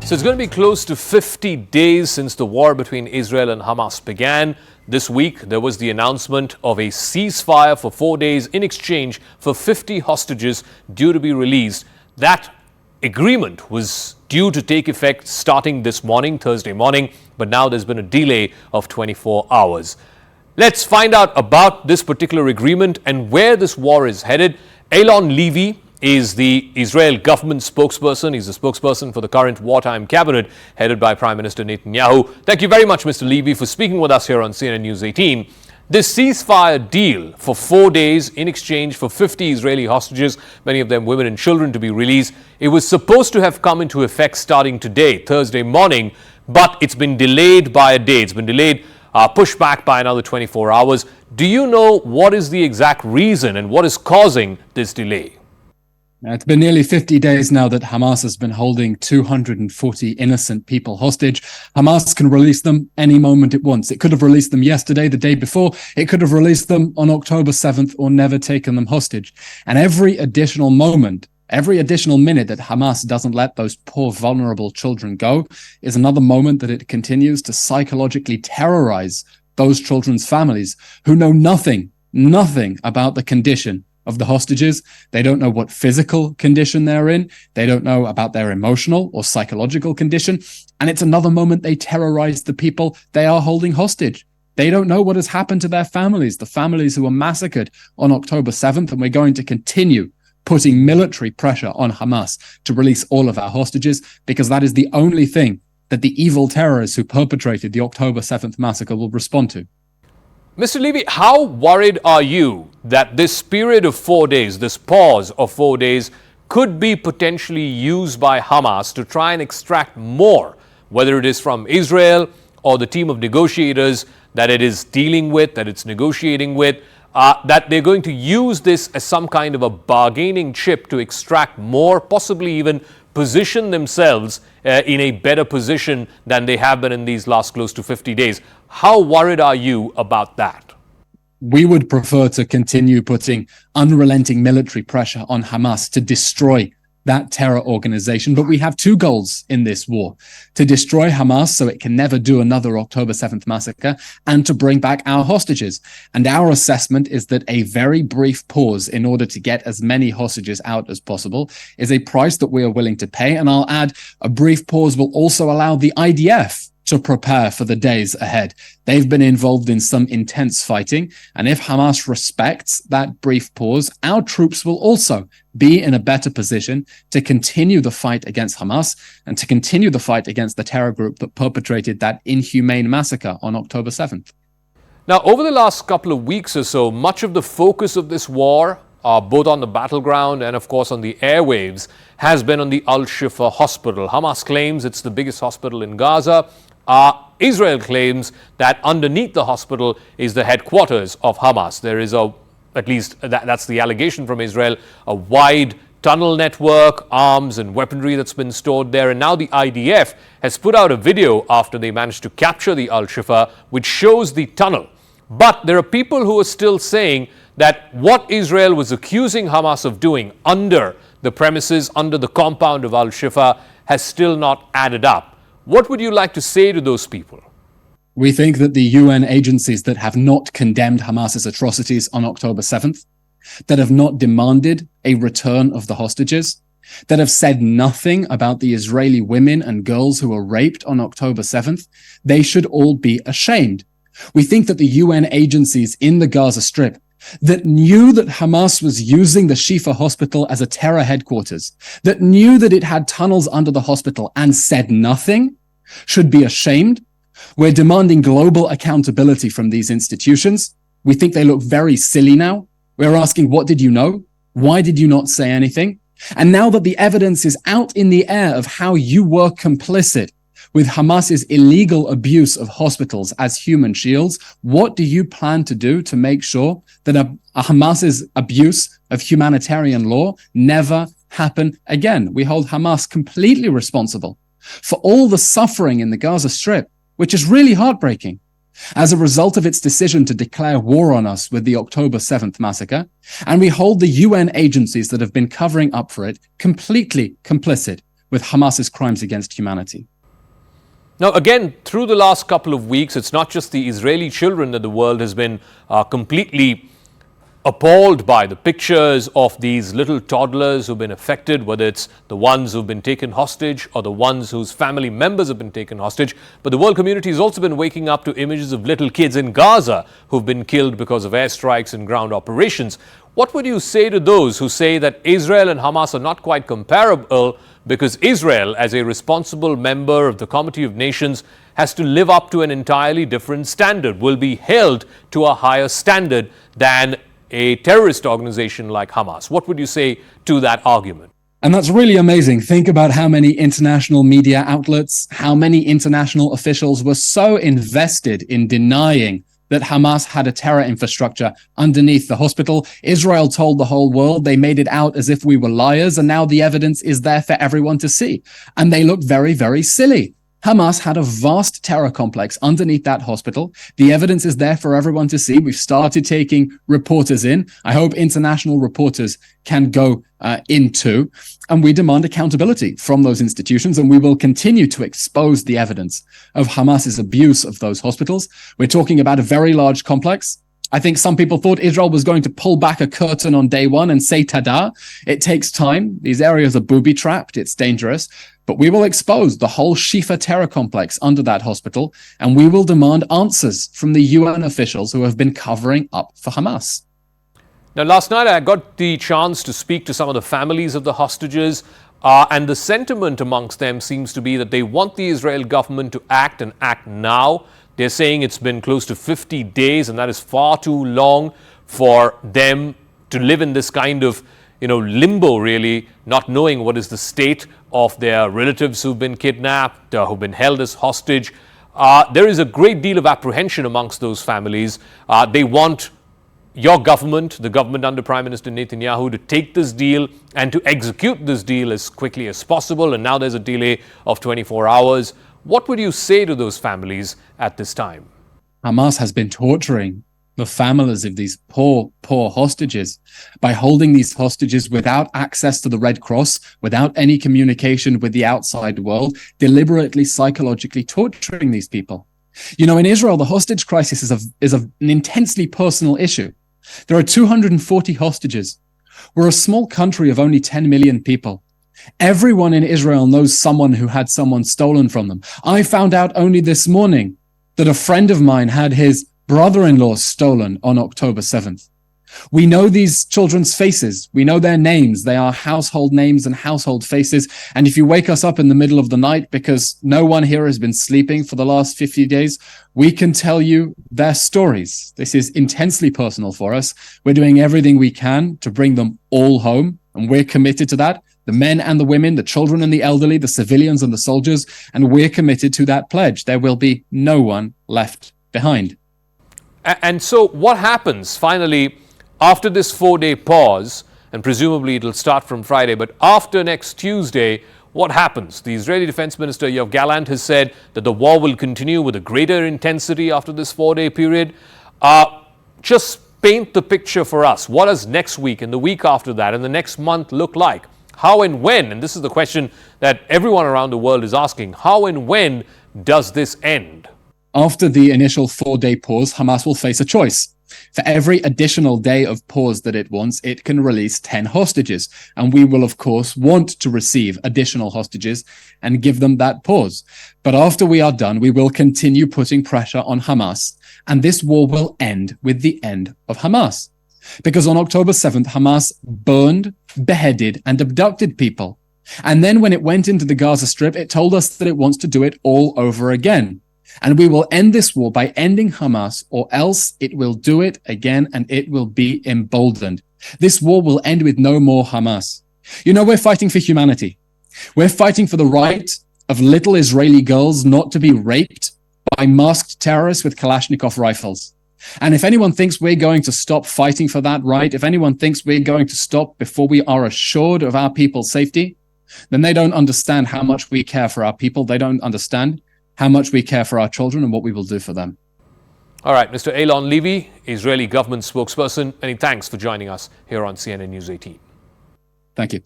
So it's going to be close to 50 days since the war between Israel and Hamas began. This week, there was the announcement of a ceasefire for 4 days in exchange for 50 hostages due to be released. That agreement was due to take effect starting this morning, Thursday morning, but now there's been a delay of 24 hours. Let's find out about this particular agreement and where this war is headed. Eylon Levy is the Israel government spokesperson. He's the spokesperson for the current wartime cabinet headed by Prime Minister Netanyahu. Thank you very much, Mr. Levy, for speaking with us here on CNN News 18. This ceasefire deal for 4 days in exchange for 50 Israeli hostages, many of them women and children, to be released, it was supposed to have come into effect starting today, Thursday morning, but it's been delayed by a day. It's been delayed, pushed back by another 24 hours. Do you know what is the exact reason and what is causing this delay? It's been nearly 50 days now that Hamas has been holding 240 innocent people hostage. Hamas can release them any moment it wants. It could have released them yesterday, the day before. It could have released them on October 7th or never taken them hostage. And every additional moment, every additional minute that Hamas doesn't let those poor, vulnerable children go is another moment that it continues to psychologically terrorize those children's families who know nothing about the condition of the hostages. They don't know what physical condition they're in. They don't know about their emotional or psychological condition. And it's another moment they terrorize the people they are holding hostage. They don't know what has happened to their families, the families who were massacred on October 7th. And we're going to continue putting military pressure on Hamas to release all of our hostages, because that is the only thing that the evil terrorists who perpetrated the October 7th massacre will respond to. Mr. Levy, how worried are you that this period of 4 days, this pause of 4 days, could be potentially used by Hamas to try and extract more, whether it is from Israel or the team of negotiators that it is dealing with, that it's negotiating with, that they're going to use this as some kind of a bargaining chip to extract more, possibly even position themselves in a better position than they have been in these last close to 50 days. How worried are you about that? We would prefer to continue putting unrelenting military pressure on Hamas to destroy that terror organization. But we have two goals in this war: to destroy Hamas so it can never do another October 7th massacre, and to bring back our hostages. And our assessment is that a very brief pause in order to get as many hostages out as possible is a price that we are willing to pay. And I'll add, a brief pause will also allow the IDF to prepare for the days ahead. They've been involved in some intense fighting, and if Hamas respects that brief pause, our troops will also be in a better position to continue the fight against Hamas and to continue the fight against the terror group that perpetrated that inhumane massacre on October 7th. Now, over the last couple of weeks or so, much of the focus of this war, both on the battleground and, of course, on the airwaves, has been on the Al-Shifa hospital. Hamas claims it's the biggest hospital in Gaza. Israel claims that underneath the hospital is the headquarters of Hamas. There is at least that's the allegation from Israel, a wide tunnel network, arms and weaponry that's been stored there. And now the IDF has put out a video after they managed to capture the Al-Shifa, which shows the tunnel. But there are people who are still saying that what Israel was accusing Hamas of doing under the premises, under the compound of Al-Shifa, has still not added up. What would you like to say to those people? We think that the UN agencies that have not condemned Hamas's atrocities on October 7th, that have not demanded a return of the hostages, that have said nothing about the Israeli women and girls who were raped on October 7th, they should all be ashamed. We think that the UN agencies in the Gaza Strip that knew that Hamas was using the Shifa hospital as a terror headquarters, that knew that it had tunnels under the hospital and said nothing, should be ashamed. We're demanding global accountability from these institutions. We think they look very silly now. We're asking, what did you know? Why did you not say anything? And now that the evidence is out in the air of how you were complicit with Hamas's illegal abuse of hospitals as human shields, what do you plan to do to make sure that a Hamas's abuse of humanitarian law never happen again? We hold Hamas completely responsible for all the suffering in the Gaza Strip, which is really heartbreaking, as a result of its decision to declare war on us with the October 7th massacre. And we hold the UN agencies that have been covering up for it completely complicit with Hamas's crimes against humanity. Now, again, through the last couple of weeks, it's not just the Israeli children that the world has been completely appalled by. The pictures of these little toddlers who've been affected, whether it's the ones who've been taken hostage or the ones whose family members have been taken hostage. But the world community has also been waking up to images of little kids in Gaza who've been killed because of airstrikes and ground operations. What would you say to those who say that Israel and Hamas are not quite comparable because Israel, as a responsible member of the Committee of Nations, has to live up to an entirely different standard, will be held to a higher standard than a terrorist organization like Hamas? What would you say to that argument? And that's really amazing. Think about how many international media outlets, how many international officials were so invested in denying that Hamas had a terror infrastructure underneath the hospital. Israel told the whole world, they made it out as if we were liars, and now the evidence is there for everyone to see. And they look very, very silly. Hamas had a vast terror complex underneath that hospital. The evidence is there for everyone to see. We've started taking reporters in. I hope international reporters can go in too. And we demand accountability from those institutions, and we will continue to expose the evidence of Hamas's abuse of those hospitals. We're talking about a very large complex. I think some people thought Israel was going to pull back a curtain on day one and say tada. It takes time. These areas are booby-trapped. It's dangerous. But we will expose the whole Shifa terror complex under that hospital, and we will demand answers from the UN officials who have been covering up for Hamas. Now, last night I got the chance to speak to some of the families of the hostages, and the sentiment amongst them seems to be that they want the Israel government to act and act now. They're saying it's been close to 50 days, and that is far too long for them to live in this kind of limbo, really, not knowing what is the state of their relatives who've been kidnapped, who've been held as hostage. There is a great deal of apprehension amongst those families. They want your government, the government under Prime Minister Netanyahu, to take this deal and to execute this deal as quickly as possible. And now there's a delay of 24 hours. What would you say to those families at this time? Hamas has been torturing the families of these poor hostages by holding these hostages without access to the Red Cross, without any communication with the outside world, deliberately psychologically torturing these people. In Israel, the hostage crisis is an intensely personal issue. There are 240 hostages. We're a small country of only 10 million people. Everyone in Israel knows someone who had someone stolen from them. I found out only this morning that a friend of mine had his brother-in-law stolen on October 7th. We know these children's faces. We know their names. They are household names and household faces. And if you wake us up in the middle of the night because no one here has been sleeping for the last 50 days, we can tell you their stories. This is intensely personal for us. We're doing everything we can to bring them all home, and we're committed to that. The men and the women, the children and the elderly, the civilians and the soldiers, and we're committed to that pledge. There will be no one left behind. And so what happens finally after this 4-day pause, and presumably it'll start from Friday, but after next Tuesday, what happens? The Israeli Defense Minister Yoav Gallant has said that the war will continue with a greater intensity after this 4-day period. Just paint the picture for us. What does next week and the week after that and the next month look like? How and when, and this is the question that everyone around the world is asking, how and when does this end? After the initial 4-day pause, Hamas will face a choice. For every additional day of pause that it wants, it can release 10 hostages. And we will, of course, want to receive additional hostages and give them that pause. But after we are done, we will continue putting pressure on Hamas. And this war will end with the end of Hamas. Because on October 7th, Hamas burned, beheaded, and abducted people. And then when it went into the Gaza Strip, it told us that it wants to do it all over again. And we will end this war by ending Hamas, or else it will do it again and it will be emboldened. This war will end with no more Hamas. We're fighting for humanity. We're fighting for the right of little Israeli girls not to be raped by masked terrorists with Kalashnikov rifles. And if anyone thinks we're going to stop fighting for that right, if anyone thinks we're going to stop before we are assured of our people's safety, then they don't understand how much we care for our people. They don't understand how much we care for our children and what we will do for them. All right, Mr. Eylon Levy, Israeli government spokesperson, many thanks for joining us here on CNN News 18. Thank you.